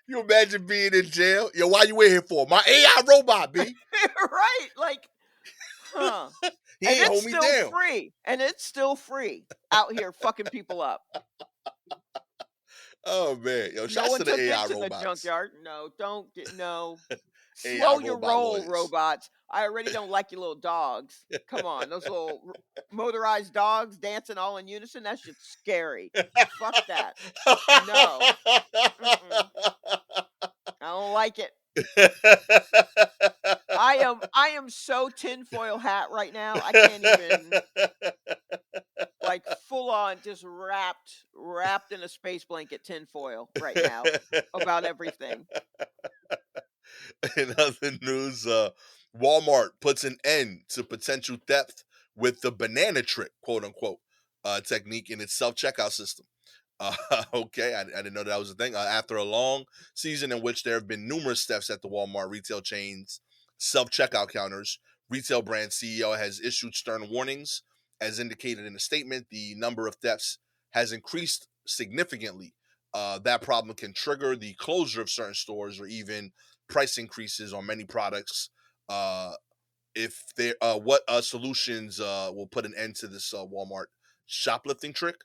you imagine being in jail? Yo, why you in here for? My AI robot, B. right, like, huh. He And ain't it's hold me still down. free. And it's still free out here fucking people up. Oh man. Yo, No shouts one to the took AI it to the robots. junkyard. No, don't get no. AI Slow your robot roll, lawyers. robots. I already don't like your little dogs. Come on, those little motorized dogs dancing all in unison. That shit's scary. Fuck that. No. Mm-mm. I don't like it. I am so tinfoil hat right now. I can't even like full on just wrapped in a space blanket tinfoil right now about everything. In other news, Walmart puts an end to potential theft with the banana trick, quote unquote, technique in its self checkout system. Uh, okay, I didn't know that was a thing. After a long season in which there have been numerous thefts at the Walmart retail chain's self checkout counters, retail brand CEO has issued stern warnings. As indicated in a statement, the number of thefts has increased significantly. That problem can trigger the closure of certain stores or even price increases on many products. Uh, if there what solutions will put an end to this Walmart shoplifting trick.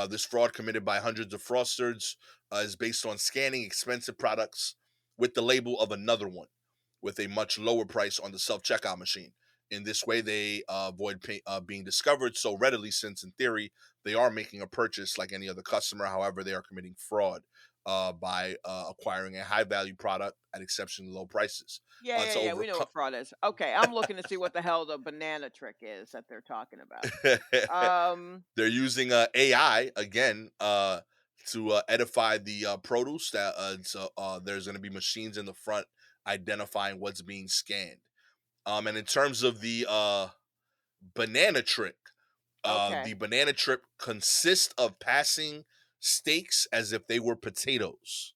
This fraud committed by hundreds of fraudsters is based on scanning expensive products with the label of another one with a much lower price on the self-checkout machine. In this way, they avoid being discovered so readily, since in theory they are making a purchase like any other customer. However, they are committing fraud. by acquiring a high value product at exceptionally low prices. Yeah, yeah, To yeah. We know overcome, what fraud is. Okay, I'm looking to see what the hell the banana trick is that they're talking about. Um, they're using AI again to edify the produce. There's going to be machines in the front identifying what's being scanned. And in terms of the banana trick, the okay. banana trick consists of passing steaks as if they were potatoes.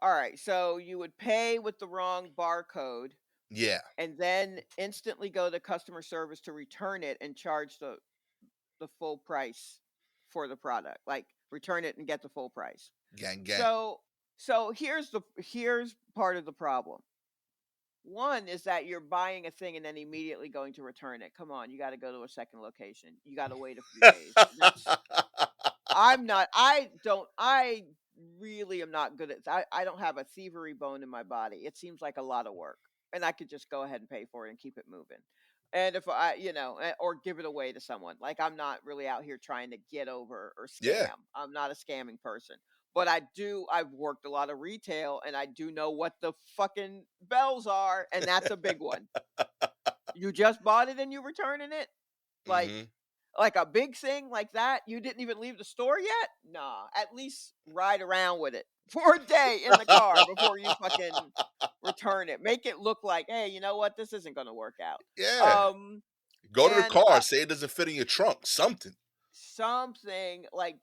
All right. So you would pay with the wrong barcode Yeah, and then instantly go to customer service to return it and charge the full price for the product. Like return it and get the full price. gang, gang. So here's part of the problem. One is that you're buying a thing and then immediately going to return it. Come on, you got to go to a second location. You got to wait a few days. That's I'm not I really am not good at I don't have a thievery bone in my body. It seems like a lot of work. And I could just go ahead and pay for it and keep it moving. And if I, or give it away to someone. Like I'm not really out here trying to get over or Yeah. scam. I'm not a scamming person. But I've worked a lot of retail and I do know what the fucking bells are, and that's a big one. You just bought it and you returning it? Like Hmm. like a big thing like that, you didn't even leave the store yet? Nah, at least ride around with it for a day in the car before you fucking return it. Make it look like, hey, you know what? This isn't going to work out. Yeah. Um, Go to the and car, say it doesn't fit in your trunk, something. something like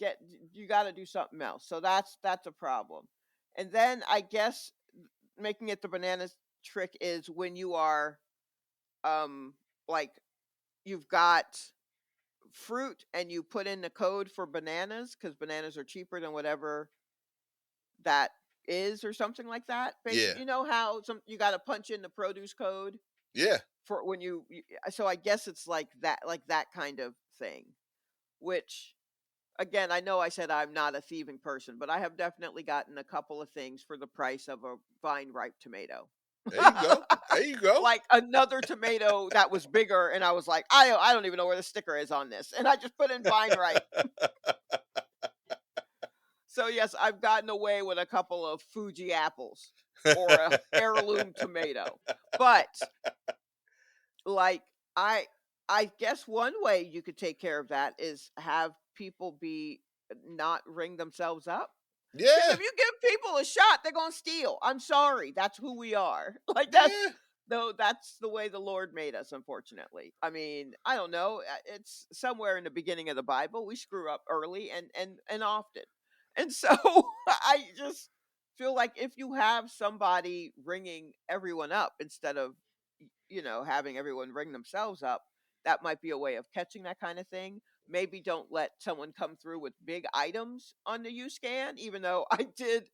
you got to do something else. So that's a problem. And then I guess making it the banana trick is when you are um like you've got fruit and you put in the code for bananas because bananas are cheaper than whatever that is or something like that. Yeah. Basically, you know how some you got to punch in the produce code Yeah. for when so I guess it's like that kind of thing. Which again, I know I said I'm not a thieving person, but I have definitely gotten a couple of things for the price of a vine ripe tomato. There you go. There you go. Like another tomato that was bigger, and I was like, I don't even know where the sticker is on this, and I just put in vine ripe. So yes, I've gotten away with a couple of Fuji apples or a heirloom tomato. But like I I guess one way you could take care of that is have people be not ring themselves up. Because Yeah. if you give people a shot, they're gonna steal. I'm sorry, that's who we are. Like Yeah. that's the way the Lord made us. Unfortunately, I mean, I don't know. It's somewhere in the beginning of the Bible. We screw up early and often, and so I just feel like if you have somebody ringing everyone up instead of having everyone ring themselves up, that might be a way of catching that kind of thing. Maybe don't let someone come through with big items on the U scan, even though I did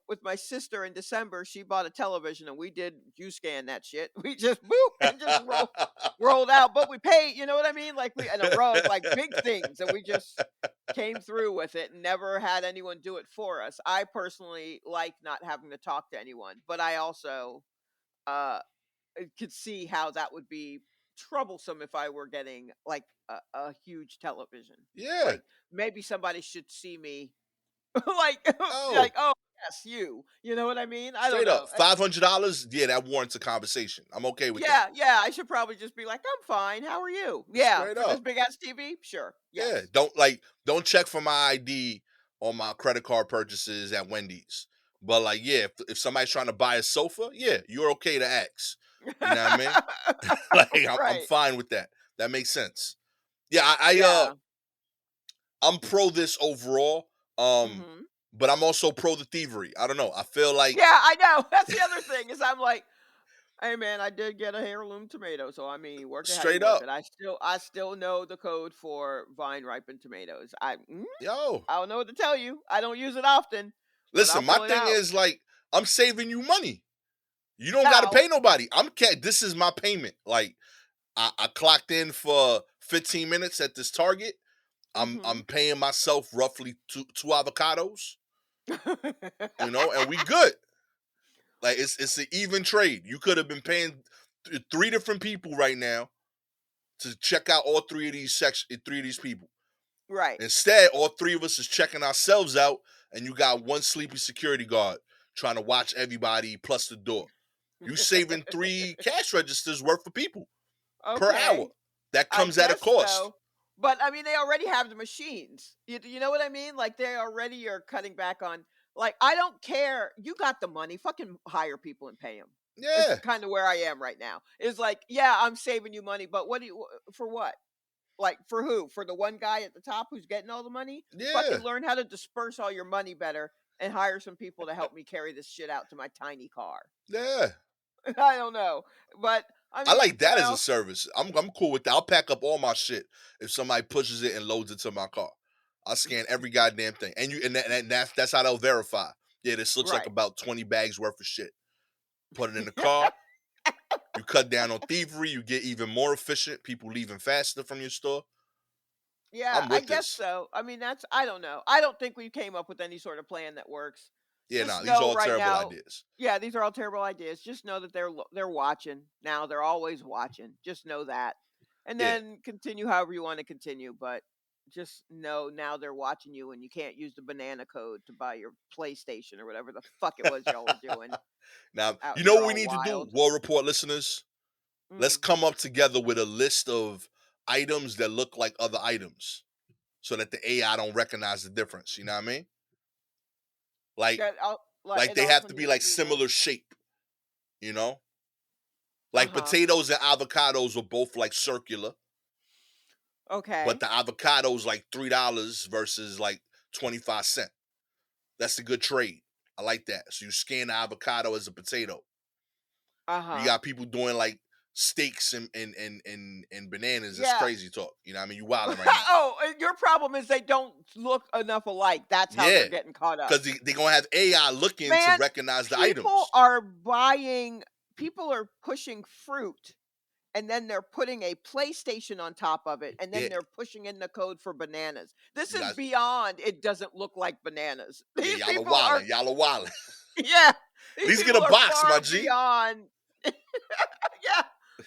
with my sister in December. She bought a television and we did U scan that shit. We just boop and just rolled out, but we paid, you know what I mean? Like we and a rug, like big things, and we just came through with it and never had anyone do it for us. I personally like not having to talk to anyone, but I also uh could see how that would be troublesome if I were getting like a huge television. Yeah. Like maybe somebody should see me like Oh, like oh yes you. You know what I mean? I don't straight up. know. $500. Yeah, that warrants a conversation. I'm okay with that. Yeah, yeah, I should probably just be like, I'm fine. How are you? Yeah, Straight for this up. big ass TV? Sure. Yeah. Yes. Don't check for my ID on my credit card purchases at Wendy's. But like, yeah, if somebody's trying to buy a sofa, yeah, you're okay to ask. You know what I mean? Like I'm Right. fine with that. That makes sense. Yeah, Yeah. I'm pro this overall. Um, Mhm. but I'm also pro the thievery. I don't know. I feel like Yeah, I know. That's the other thing is I'm like, hey man, I did get a heirloom tomato, so I mean, work it how you straight work up, it. I still know the code for vine ripened tomatoes. yo, I don't know what to tell you. I don't use it often, but I'll listen, my pull it thing out. is like I'm saving you money. You don't gotta How? pay nobody. This is my payment. Like I clocked in for 15 minutes at this Target. Mm-hmm. I'm paying myself roughly two avocados, and we good. Like it's an even trade. You could have been paying three different people right now to check out all three of these people. Right. Instead, all three of us is checking ourselves out and you got one sleepy security guard trying to watch everybody plus the door. You saving 3 cash registers worth of people per hour. Okay. That I comes at a guess cost. so. But I mean, they already have the machines. You know what I mean? Like they already are cutting back on. Like I don't care. You got the money. Fucking hire people and pay them. It's Yeah, kind of where I am right now. Is like, yeah, I'm saving you money, but what do you for what? Like for who? For the one guy at the top who's getting all the money? Fucking yeah, learn how to disperse all your money better and hire some people to help me carry this shit out to my tiny car. yeah. I don't know, but I I mean, like but that I as a also service. I'm cool with that. I'll pack up all my shit if somebody pushes it and loads it to my car. I'll scan every goddamn thing, and that's how they'll verify. Yeah, this looks like right. about 20 bags worth of shit. Put it in the car. You cut down on thievery. You get even more efficient. People leaving faster from your store. Yeah, I'm I with guess this. so. I mean, that's I don't know. I don't think we came up with any sort of plan that works. Yeah, Just nah, these are know all right terrible now, ideas. yeah, these are all terrible ideas. Just know that they're watching. Now they're always watching. Just know that. And Yeah. then continue however you want to continue, but just know now they're watching you and you can't use the banana code to buy your PlayStation or whatever the fuck it was y'all were doing Now, out you know here what we all need to do, wild. War Report listeners? Let's Mm. come up together with a list of items that look like other items so that the AI don't recognize the difference. You know what I mean? Like, That like like it they have also to be needs to like be like similar shape, you know? Like uh-huh. potatoes and avocados are both like circular, but Okay. the avocados like $3 versus like 25 cents. That's a good trade. I like that. So you scan the avocado as a potato. You Uh-huh. got people doing like steaks and bananas. That's Yeah. crazy talk. You know what I mean? You wilding right now. Oh, your problem is they don't look enough alike. That's how Yeah. they're getting caught up. Because they're going to have AI looking to Man, recognize the people items. are buying people are pushing fruit and then they're putting a PlayStation on top of it and Yeah. then they're pushing in the code for bananas. This You is guys, beyond it doesn't look like bananas. yeah, These y'all are people are wilding. Y'all are wilding. yeah, At these least get a people are box, my far G. beyond yeah.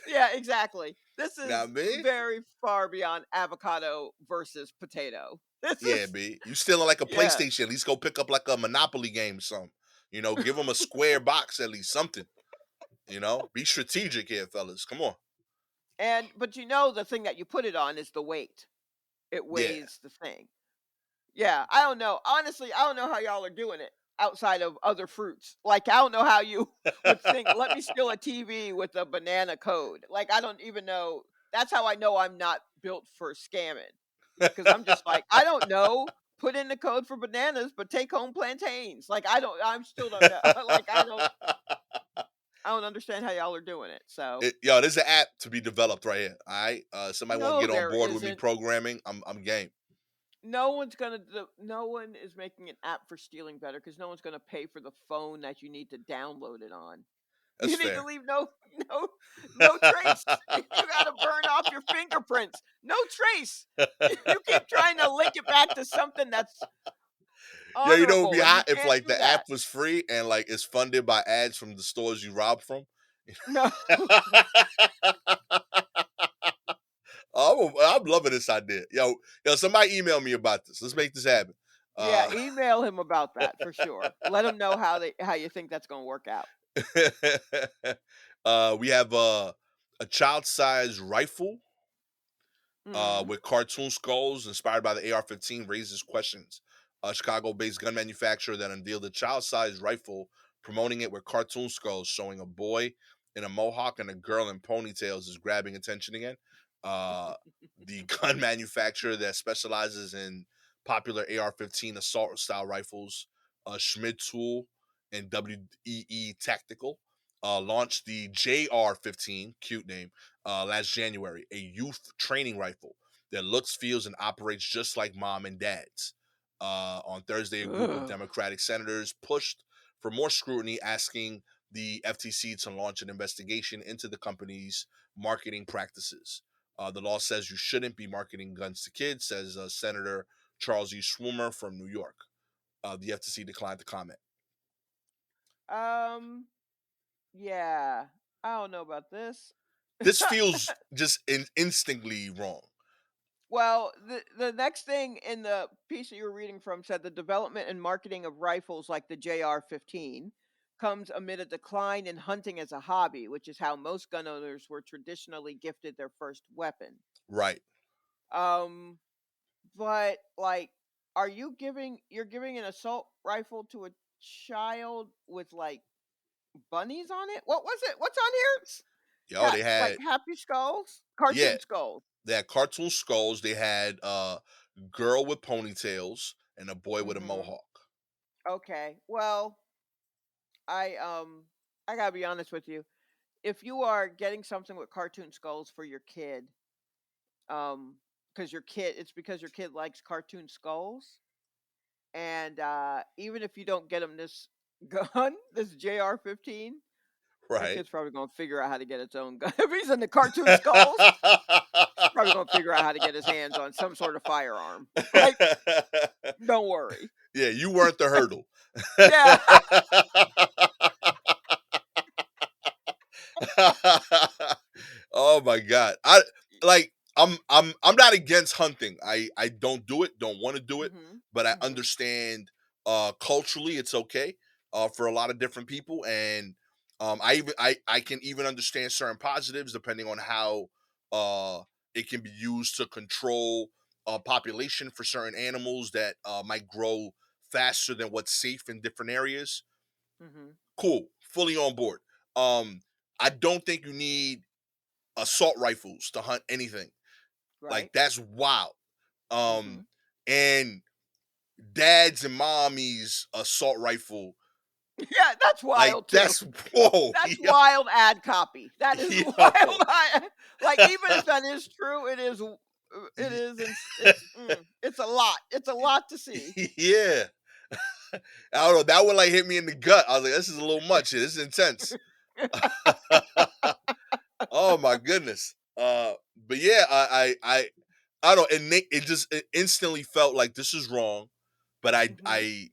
Yeah, exactly. This You know what is I mean? very far beyond avocado versus potato. This Yeah, is B. You stealing like a yeah. PlayStation. At least go pick up like a Monopoly game or something. You know, give them a square box at least, something. You know, be strategic here, fellas. Come on. And but you know the thing that you put it on is the weight. It Yeah. weighs the thing. Yeah, I don't know. Honestly, I don't know how y'all are doing it outside of other fruits. Like I don't know how you would think, let me steal a TV with a banana code. Like I don't even know. That's how I know I'm not built for scamming. Because I'm just like, I don't know. Put in the code for bananas, but take home plantains. Like I still don't know. Like I don't understand how y'all are doing it. So Yo, there's an app to be developed right here. All right. Somebody want to no, get on there board with me isn't. programming. I'm game. No one's gonna do, no one is making an app for stealing better because no one's gonna pay for the phone that you need to download it on. That's You need to fair. leave no no trace. You gotta burn off your fingerprints. No trace. You keep trying to link it back to something that's Yo, you know, it'd be honorable, and you hot if can't like do the app that. was free and like it's funded by ads from the stores you robbed from. No. Oh, I'm loving this idea. Yo, somebody email me about this. Let's make this happen. Yeah, Uh, email him about that for sure. Let him know how you think that's gonna work out. we have a child-sized rifle Mhm. with cartoon skulls inspired by the AR-15 raises questions. A Chicago-based gun manufacturer that unveiled a child-sized rifle, promoting it with cartoon skulls showing a boy in a mohawk and a girl in ponytails is grabbing attention again. Uh, the gun manufacturer that specializes in popular AR-15 assault style rifles, Schmidt Tool and WEE Tactical, launched the JR-15, cute name, last January, a youth training rifle that looks, feels, and operates just like mom and dad's. On Thursday, a group of Ugh. Democratic senators pushed for more scrutiny, asking the FTC to launch an investigation into the company's marketing practices. The law says you shouldn't be marketing guns to kids, says Senator Charles E. Schumer from New York. The FTC declined to comment. Um, yeah. I don't know about this. This feels just instinctively wrong. Well, the next thing in the piece that you were reading from said the development and marketing of rifles like the JR-15 comes amid a decline in hunting as a hobby, which is how most gun owners were traditionally gifted their first weapon. Right. Um, but like, you're giving an assault rifle to a child with like bunnies on it? What was it? What's on here? Yo, they Like had, happy skulls, yeah, cartoon skulls. they had cartoon skulls. They had girl with ponytails and a boy with a Mm-hmm. mohawk. Okay. Well, I um I gotta be honest with you. If you are getting something with cartoon skulls for your kid, because your kid, it's because your kid likes cartoon skulls, and even if you don't get him this gun, this JR-15, that Right. kid's probably gonna figure out how to get its own gun. If he's into cartoon skulls, he's probably gonna figure out how to get his hands on some sort of firearm. Like, don't worry. Yeah, you weren't the hurdle. Yeah. Oh my god. I'm not against hunting. I don't do it, don't want to do it, Mhm. but I Mhm. understand culturally it's okay for a lot of different people, and I can even understand certain positives depending on how uh it can be used to control population for certain animals that might grow faster than what's safe in different areas. Mhm. Cool, fully on board. Um, I don't think you need assault rifles to hunt anything. Like Right. that's wild. Um, Mhm. and dad's and mommy's assault rifle, Yeah, that's like wild too. that's whoa, That's wild ad copy. That is wild. yo, Like, even if that is true, it is, it's a lot. It's a lot to see. yeah. I don't know. That one like hit me in the gut. I was like, this is a little much. Here. This is intense. Oh my goodness. But yeah, I don't. It just it instantly felt like this is wrong, but Mhm.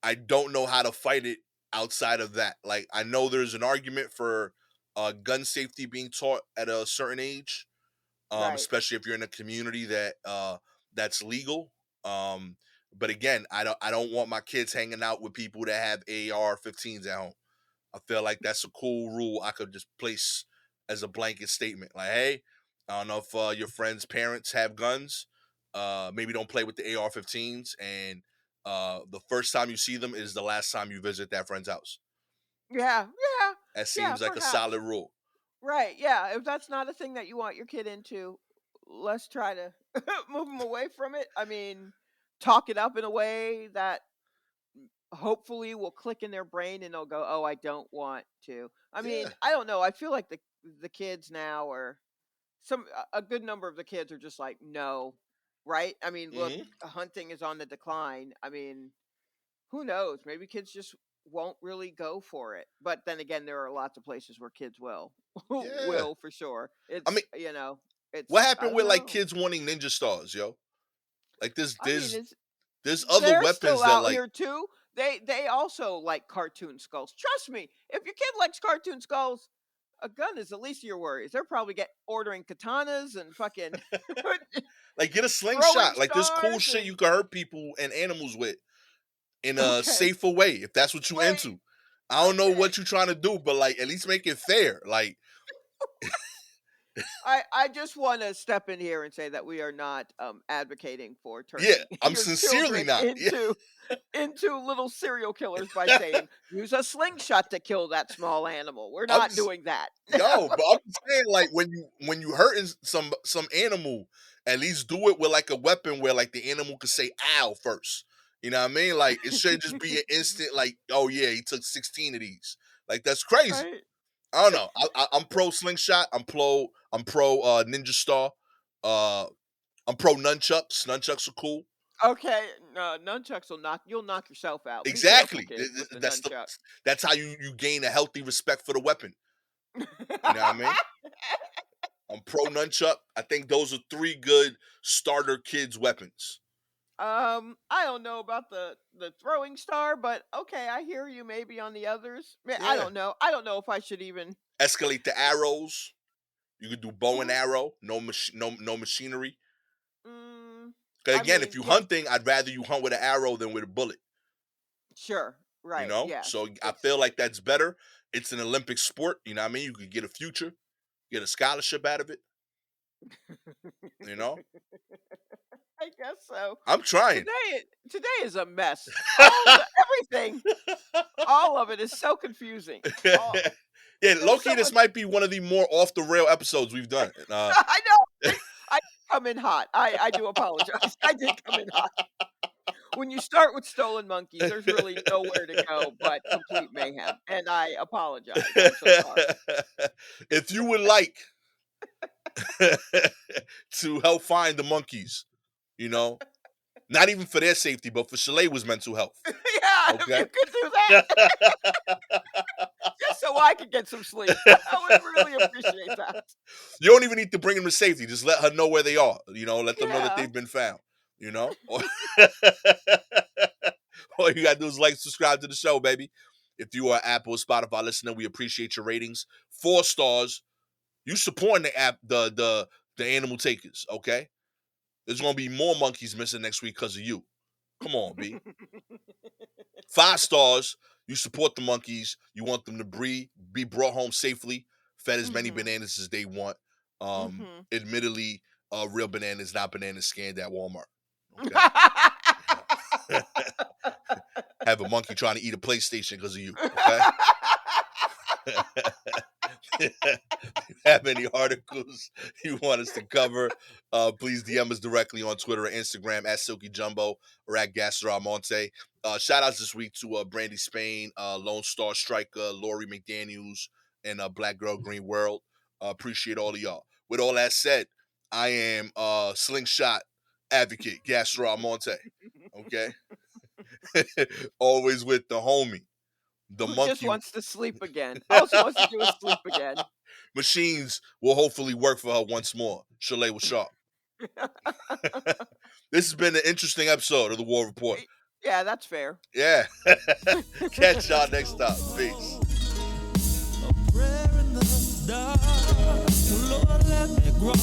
I don't know how to fight it outside of that. Like I know there's an argument for gun safety being taught at a certain age, Right. especially if you're in a community that that's legal. Um, but again, I don't want my kids hanging out with people that have AR-15s at home. I feel like that's a cool rule I could just place as a blanket statement. Like, hey, I don't know if your friends' parents have guns. Maybe don't play with the AR-15s, and the first time you see them is the last time you visit that friend's house. Yeah. Yeah. That Yeah, seems like a perhaps. solid rule. Right. Yeah, if that's not a thing that you want your kid into, let's try to move them away from it. I mean, talk it up in a way that hopefully will click in their brain and they'll go, "Oh, I don't want to." I Yeah. mean, I don't know. I feel like the kids now are a good number of the kids are just like, "No." Right? I mean, look, Hmm. hunting is on the decline. I mean, who knows? Maybe kids just won't really go for it. But then again, there are lots of places where kids will. Yeah. Will for sure. I mean, what I happened don't with like know. kids wanting ninja stars, yo? Like I mean, there's other they're still weapons that out like here too. They also like cartoon skulls. Trust me, if your kid likes cartoon skulls, a gun is the least of your worries. They're probably ordering katanas and fucking like get a throwing slingshot. Like there's cool stars shit you and can hurt people and animals with in a okay. safer way if that's what you Wait, into. I don't know okay. what you're trying to do, but like at least make it fair. Like, I just want to step in here and say that we are not advocating for yeah, turning I'm your sincerely children not. Yeah, into little serial killers by saying use a slingshot to kill that small animal. We're I'm not just doing that. yo, but I'm just saying like when you hurting some animal, at least do it with like a weapon where like the animal could say ow first. You know what I mean? Like it should just be an instant like, oh yeah, he took 16 of these. Like that's crazy. Right. I don't know. I'm pro slingshot. I'm pro ninja star. Uh, I'm pro nunchucks. Nunchucks are cool. Okay. No, nunchucks you'll knock yourself out. Be careful, Exactly. kids, with the That's the nunchuck. that's how you gain a healthy respect for the weapon. You know what I mean? I'm pro nunchuck. I think those are three good starter kids weapons. I don't know about the throwing star, but okay, I hear you maybe on the others. I Yeah. don't know. I don't know if I should even Escalate the arrows. You could do bow and well, arrow. No machinery. I Again, if mean, you yeah, hunting, I'd rather you hunt with an arrow than with a bullet. sure, You right, know, yes. so I It's feel like that's better. It's an Olympic sport. You know what I mean? You could get a future, get a scholarship out of it. You know, I guess so. I'm trying. Today is a mess. All the everything, all of it is so confusing. All Yeah, there's Loki, so this much. might be one of the more off the rail episodes we've done. I know, right? I come in hot. I do apologize. I did come in hot. When you start with stolen monkeys, there's really nowhere to go but complete mayhem, and I apologize. I'm so sorry. If you would like to help find the monkeys, you know, not even for their safety, but for Shalewa's mental health. Yeah, if you Okay. could do that, just so I could get some sleep, I would really appreciate that. You don't even need to bring them to safety. Just let her know where they are. You know, let them know that Yeah. they've been found. You know, all you gotta do is like, subscribe to the show, baby. If you are Apple or Spotify listener, we appreciate your ratings. 4 stars. You supporting the app, the animal takers. Okay, there's gonna be more monkeys missing next week because of you. Come on, B. 5 stars. You support the monkeys. You want them to be brought home safely, fed as many Mhm. bananas as they want. Mhm. Admittedly, real bananas, not bananas scanned at Walmart. Okay. Have a monkey trying to eat a PlayStation because of you. Okay. Have any articles you want us to cover, please DM us directly on Twitter or Instagram at Silky Jumbo or at Gastor Almonte. Shout outs this week to Brandy Spain, Lone Star Striker, Lori McDaniels, and Black Girl Green World. Appreciate all of y'all. With all that said, I am slingshot advocate, Gastor Almonte. Okay. Always with the homie, the Who just monkey. wants to sleep again. All she wants to do is sleep again. Machines will hopefully work for her once more. Shalewa Sharpe. This has been an interesting episode of the War Report. Yeah, that's fair. Yeah. Catch y'all next time. Peace. A prayer in the dark. Lord, let me grow.